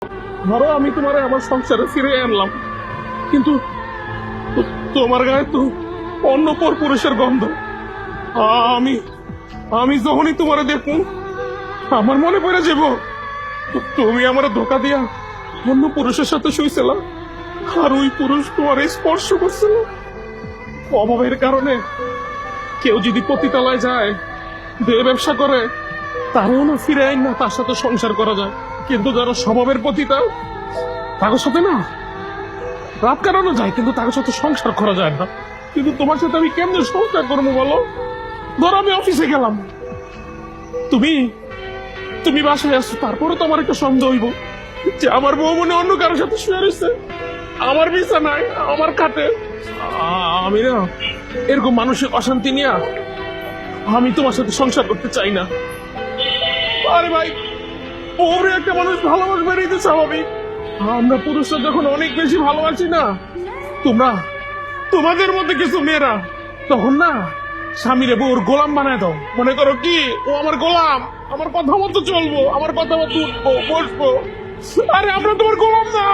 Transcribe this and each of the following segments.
ধরো আমি তোমার আমার সংসারে ফিরে আনলাম, কিন্তু তোমার গায়ে তো অন্য পর পুরুষের গন্ধ। আমি আমি যখনই তোমার দেখবো আমার মনে পড়ে যাব তুমি আমার ধোকা দিয়া অন্য পুরুষের সাথে শুইছিল, আর ওই পুরুষ তোমার স্পর্শ করছিল। অভাবের কারণে কেউ যদি পতিতালয় যায়, দেহ ব্যবসা করে, তারও না ফিরে আইন না তার সাথে সংসার করা যায়। কিন্তু যারা স্বভাবের পতিতা তাদের সাথে না রাত কাটানো যায়, কিন্তু তাদের সাথে সংসার করা যায় না। কিন্তু তোমার সাথে আমি কেমনে সংসার করবো বলো? ধরো আমি অফিসে গেলাম, তুমি তুমি বাসায় আসছো, তারপরে তো আমার একটা সন্দেহ হইব যে আমার বউ মনে অন্য কারোর সাথে শুয়ে রয়েছে আমার বিছানায়, আমার খাটে। আমি না এরকম মানসিক অশান্তি নিয়ে আমি তোমার সাথে সংসার করতে চাই না। আরে ভাই, ওরে একটা মানুষ ভালোবাসবে এই তো স্বাভাবিক। আমরা পুরুষরা যখন অনেক বেশি ভালোবাসি না, তোমাদের মধ্যে কিছু মেয়েরা তখন না স্বামীরে বউর গোলাম বানায় দাও। মনে করো কি ও আমার গোলাম, আমার কথা মতো চলবো, আমার কথা মতো উঠবো বসবো। আরে আমরা তোমার গোলাম না,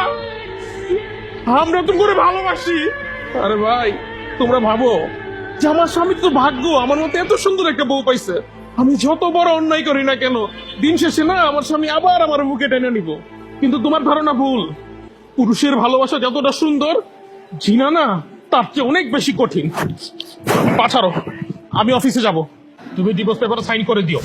আমরা তো করে ভালোবাসি। আরে ভাই, তোমরা ভাবো যে আমার স্বামী তো ভাগ্য আমার মতো এত সুন্দর একটা বউ পাইছে। আমি যত বড় অন্যায় করি না কেন, দিন শেষে না আমার স্বামী আবার আমার বুকে টেনে নিব। কিন্তু তোমার ধারণা ভুল। পুরুষের ভালোবাসা যতটা সুন্দর, জিনা না তার চেয়ে অনেক বেশি কঠিন। পাঠারো, আমি অফিসে যাব, তুমি ডিভোর্স পেপারে সাইন করে দিও।